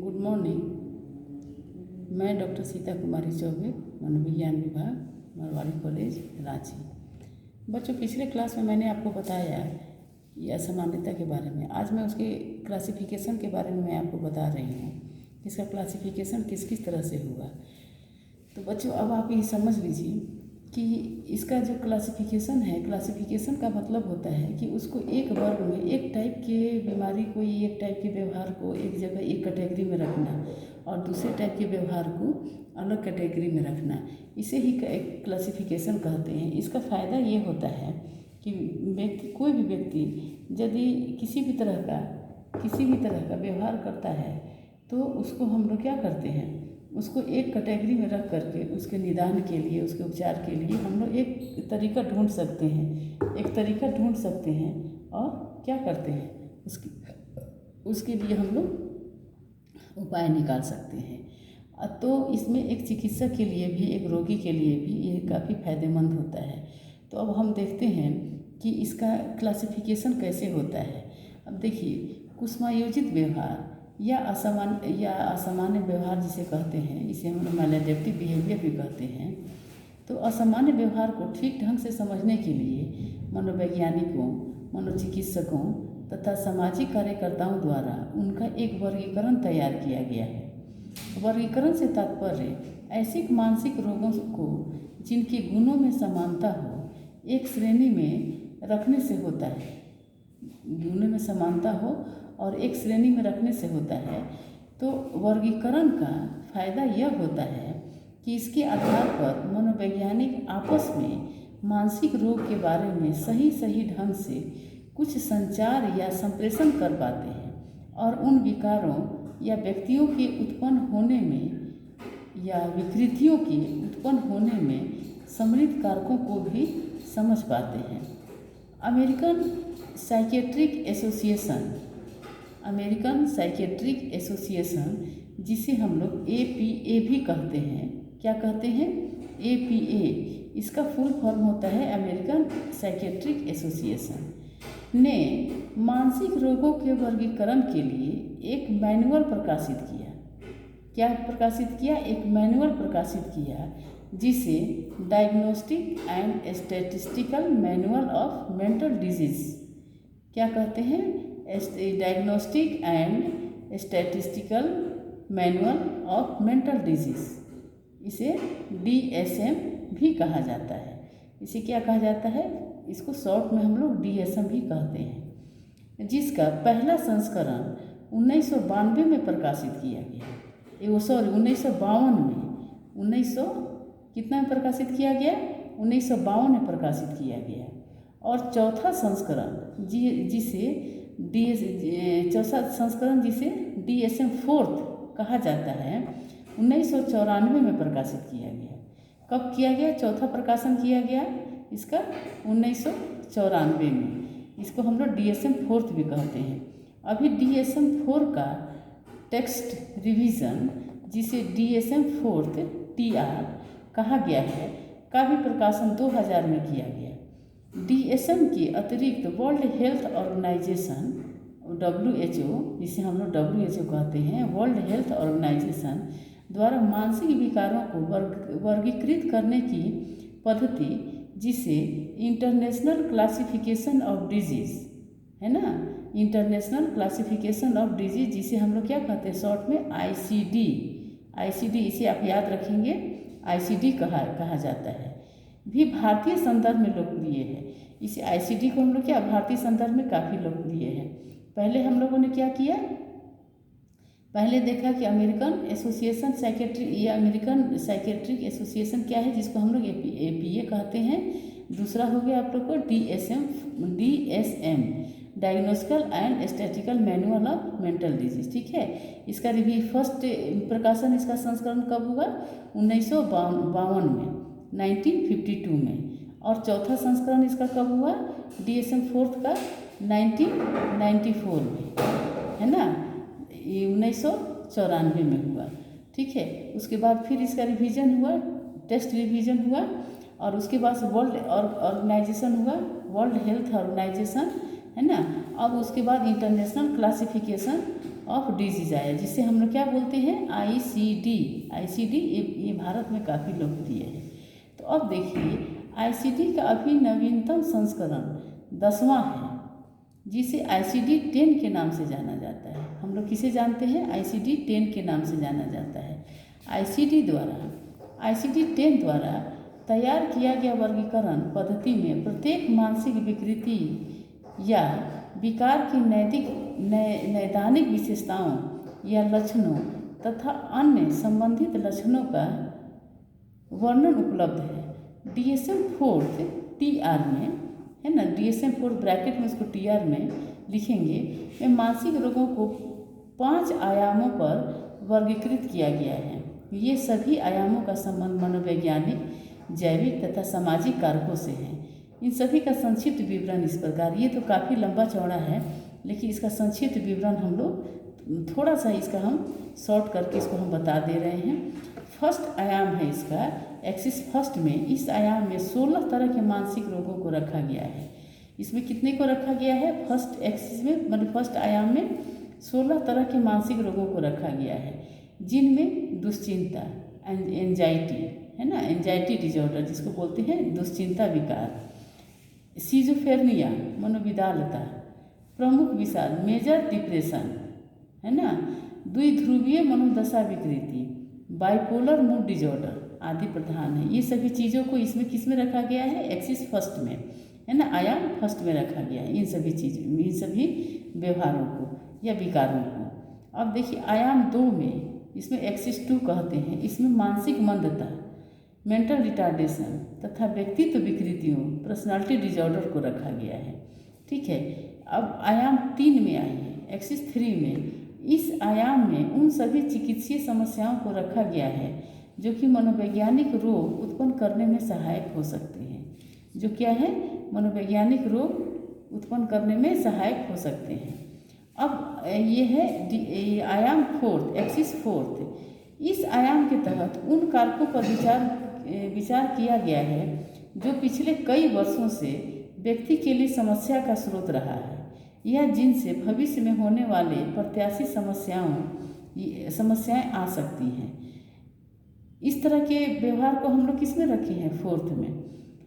Good morning. मैं doctor Sita कुमारी चौबे, मनोविज्ञान विभाग, मारवाड़ी कॉलेज, रांची। बच्चों, पिछले क्लास में मैंने आपको बताया कि असामान्यता के बारे में। आज मैं उसके क्लासिफिकेशन के बारे में मैं आपको बता रही हूँ। इसका क्लासिफिकेशन किस किस तरह से हुआ। तो बच्चों, अब आप ये समझ लीजिए कि इसका जो क्लासिफिकेशन है, क्लासिफिकेशन का मतलब होता है कि उसको एक वर्ग में, एक टाइप के बीमारी को, एक टाइप के व्यवहार को एक जगह एक कैटेगरी में रखना और दूसरे टाइप के व्यवहार को अलग कैटेगरी में रखना, इसे ही क्लासिफिकेशन कहते हैं। इसका फ़ायदा ये होता है कि कोई भी व्यक्ति यदि किसी भी तरह का व्यवहार करता है तो उसको हम लोग क्या करते हैं, उसको एक कैटेगरी में रख करके उसके निदान के लिए, उसके उपचार के लिए हम लोग एक तरीका ढूंढ सकते हैं और क्या करते हैं, उसके लिए हम लोग उपाय निकाल सकते हैं। तो इसमें एक चिकित्सक के लिए भी, एक रोगी के लिए भी ये काफ़ी फायदेमंद होता है। तो अब हम देखते हैं कि इसका क्लासिफिकेशन कैसे होता है। अब देखिए, कुसुमायोजित व्यवहार या असामान्य व्यवहार जिसे कहते हैं, इसे हम लोग मैलाडेप्टिव बिहेवियर भी कहते हैं। तो असामान्य व्यवहार को ठीक ढंग से समझने के लिए मनोवैज्ञानिकों, मनोचिकित्सकों तथा सामाजिक कार्यकर्ताओं द्वारा उनका एक वर्गीकरण तैयार किया गया है। वर्गीकरण से तात्पर्य ऐसे मानसिक रोगों को जिनके गुणों में समानता हो, एक श्रेणी में रखने से होता है। गुणों में समानता हो और एक श्रेणी में रखने से होता है। तो वर्गीकरण का फायदा यह होता है कि इसके आधार पर मनोवैज्ञानिक आपस में मानसिक रोग के बारे में सही ढंग से कुछ संचार या संप्रेषण कर पाते हैं और उन विकारों या व्यक्तियों के उत्पन्न होने में या विकृतियों के उत्पन्न होने में सम्मिलित कारकों को भी समझ पाते हैं। अमेरिकन साइकेट्रिक एसोसिएशन, जिसे हम लोग APA भी कहते हैं, क्या कहते हैं, APA, इसका फुल फॉर्म होता है अमेरिकन साइकेट्रिक एसोसिएशन, ने मानसिक रोगों के वर्गीकरण के लिए एक मैनुअल प्रकाशित किया। क्या प्रकाशित किया? एक मैनुअल प्रकाशित किया, जिसे diagnostic and statistical manual of mental disease, क्या कहते हैं, diagnostic and statistical manual of mental disease, इसे DSM भी कहा जाता है। इसे क्या कहा जाता है? इसको शॉर्ट में हम लोग DSM भी कहते हैं, जिसका पहला संस्करण 1992 में प्रकाशित किया गया। 1952 में, कितना में प्रकाशित किया गया? 1952 में प्रकाशित किया गया। और चौथा संस्करण जिसे DSM-4 कहा जाता है, 1994 में प्रकाशित किया गया। कब किया गया? चौथा प्रकाशन किया गया इसका 1994 में। इसको हम लोग DSM-4 भी कहते हैं। अभी DSM-4 का टेक्स्ट रिवीजन, जिसे DSM-4 TR कहा गया है, का भी प्रकाशन 2000 में किया गया। DSM के अतिरिक्त वर्ल्ड हेल्थ ऑर्गेनाइजेशन, WHO, जिसे हम लोग WHO कहते हैं, वर्ल्ड हेल्थ ऑर्गेनाइजेशन द्वारा मानसिक विकारों को वर्गीकृत करने की पद्धति, जिसे इंटरनेशनल क्लासिफिकेशन ऑफ डिजीज है ना, इंटरनेशनल क्लासिफिकेशन ऑफ डिजीज, जिसे हम लोग क्या कहते हैं शॉर्ट में ICD, इसे आप याद रखेंगे, ICD कहा जाता है, भी भारतीय संदर्भ में लोकप्रिय है। इसे ICD को हम लोग क्या भारतीय संदर्भ में काफ़ी लोकप्रिय है। पहले हम लोगों ने क्या किया, पहले देखा कि अमेरिकन साइकेट्रिक एसोसिएशन क्या है, जिसको हम लोग APA कहते हैं। दूसरा हो गया आप लोग को DSM, diagnostical and statistical manual of mental disease, ठीक है। इसका रिव्यू फर्स्ट प्रकाशन, इसका संस्करण कब हुआ? 1952 में, 1952 में। और चौथा संस्करण इसका कब हुआ? DSM-4 का 1994 में, है ना, 1994 में हुआ, ठीक है। उसके बाद फिर इसका रिवीजन हुआ, टेस्ट रिवीजन हुआ, और उसके बाद वर्ल्ड ऑर्गेनाइजेशन हुआ, वर्ल्ड हेल्थ ऑर्गेनाइजेशन, है ना। अब उसके बाद इंटरनेशनल क्लासिफिकेशन ऑफ डिजीज आया, जिसे हम लोग क्या बोलते हैं, ICD। ICD ये भारत में काफ़ी लोकप्रिय है। तो अब देखिए ICD का अभी नवीनतम संस्करण 10वां है, जिसे ICD-10 के नाम से जाना जाता है। हम लोग किसे जानते हैं, ICD-10 के नाम से जाना जाता है। ICD-10 द्वारा तैयार किया गया वर्गीकरण पद्धति में प्रत्येक मानसिक विकृति या विकार की नैदानिक विशेषताओं या लक्षणों तथा अन्य संबंधित लक्षणों का वर्णन उपलब्ध है। DSM-4 TR में है ना, DSM-4 ब्रैकेट में उसको TR में लिखेंगे, में मानसिक रोगों को 5 आयामों पर वर्गीकृत किया गया है। ये सभी आयामों का संबंध मनोवैज्ञानिक, जैविक तथा सामाजिक कारकों से है। इन सभी का संक्षिप्त विवरण इस प्रकार, ये तो काफ़ी लंबा चौड़ा है, लेकिन इसका संक्षिप्त विवरण हम लोग थोड़ा सा इसका हम शॉर्ट करके इसको हम बता दे रहे हैं। फर्स्ट आयाम है इसका, एक्सिस फर्स्ट में, इस आयाम में 16 तरह के मानसिक रोगों को रखा गया है। इसमें कितने को रखा गया है, फर्स्ट एक्सिस में, मतलब फर्स्ट आयाम में 16 तरह के मानसिक रोगों को रखा गया है, जिनमें दुश्चिंता, एंजाइटी है ना, एंजाइटी डिजॉर्डर जिसको बोलते हैं दुश्चिंता विकार, सिजोफ्रेनिया मनोविदालता, प्रमुख विषाद मेजर डिप्रेशन है ना, द्विध्रुवीय मनोदशा विकृति, बाइपोलर मूड डिजॉर्डर आदि प्रधान है। ये सभी चीज़ों को इसमें किस में रखा गया है, एक्सिस फर्स्ट में है ना, आयाम फर्स्ट में रखा गया है इन सभी चीज़ों, इन सभी व्यवहारों को या विकारों को। अब देखिए आयाम 2 में, इसमें एक्सिस 2 कहते हैं, इसमें मानसिक मंदता, मेंटल रिटार्डेशन तथा व्यक्तित्व विकृतियों, पर्सनालिटी डिजॉर्डर को रखा गया है। ठीक है, अब आयाम 3 में आइए, एक्सिस 3 में। इस आयाम में उन सभी चिकित्सीय समस्याओं को रखा गया है जो कि मनोवैज्ञानिक रोग उत्पन्न करने में सहायक हो सकते हैं। जो क्या है, मनोवैज्ञानिक रोग उत्पन्न करने में सहायक हो सकते हैं। अब ये है आयाम 4, एक्सिस 4। इस आयाम के तहत उन कारकों पर विचार किया गया है जो पिछले कई वर्षों से व्यक्ति के लिए समस्या का स्रोत रहा है या जिनसे भविष्य में होने वाले प्रत्याशित समस्याएं आ सकती हैं। इस तरह के व्यवहार को हम लोग किस में रखे हैं, 4th में।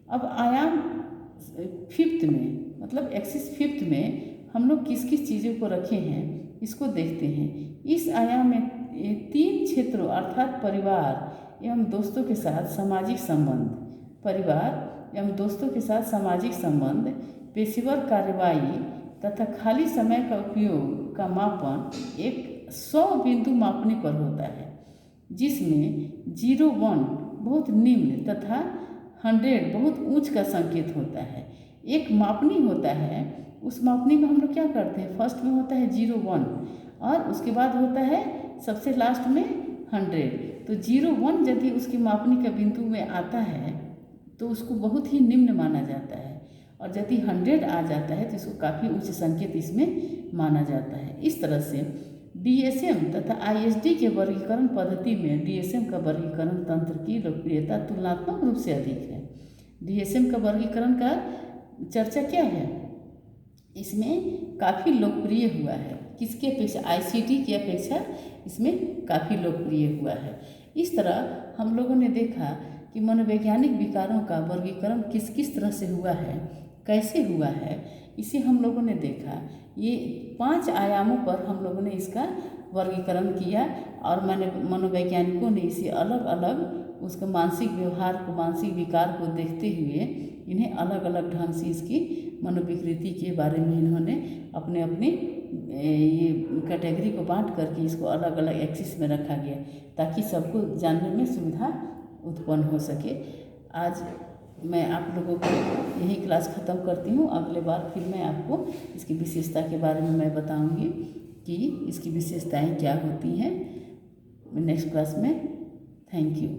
अब आयाम 5th में, मतलब एक्सिस 5th में हम लोग किस किस चीज़ों को रखे हैं इसको देखते हैं। इस आयाम में 3 क्षेत्रों अर्थात परिवार एवं दोस्तों के साथ सामाजिक संबंध, परिवार एवं दोस्तों के साथ सामाजिक संबंध, पेशेवर कार्रवाई तथा खाली समय का उपयोग का मापन एक 100 बिंदु मापने पर होता है, जिसमें 0-1 बहुत निम्न तथा 100 बहुत ऊंच का संकेत होता है। एक मापनी होता है, उस मापनी में हम लोग क्या करते हैं, फर्स्ट में होता है 0-1 और उसके बाद होता है सबसे लास्ट में 100। तो 0-1 यदि उसकी मापनी का बिंदु में आता है तो उसको बहुत ही निम्न माना जाता है, और यदि 100 आ जाता है तो इसको काफ़ी उच्च संकेत इसमें माना जाता है। इस तरह से DSM तथा ISD के वर्गीकरण पद्धति में DSM का वर्गीकरण तंत्र की लोकप्रियता तुलनात्मक रूप से अधिक है। DSM का वर्गीकरण का चर्चा क्या है, इसमें काफ़ी लोकप्रिय हुआ है, किसके अपेक्षा, ICD की अपेक्षा इसमें काफ़ी लोकप्रिय हुआ है। इस तरह हम लोगों ने देखा कि मनोवैज्ञानिक विकारों का वर्गीकरण किस किस तरह से हुआ है, कैसे हुआ है, इसे हम लोगों ने देखा। ये 5 आयामों पर हम लोगों ने इसका वर्गीकरण किया और मनोवैज्ञानिकों ने इसे अलग अलग उसका मानसिक व्यवहार को, मानसिक विकार को देखते हुए इन्हें अलग अलग ढंग से इसकी मनोविकृति के बारे में इन्होंने अपने अपने ये कैटेगरी को बांट करके इसको अलग अलग एक्सिस में रखा गया ताकि सबको जानने में सुविधा उत्पन्न हो सके। आज मैं आप लोगों को यही क्लास ख़त्म करती हूँ। अगले बार फिर मैं आपको इसकी विशेषता के बारे में मैं बताऊँगी कि इसकी विशेषताएं क्या होती हैं नेक्स्ट क्लास में। Thank you.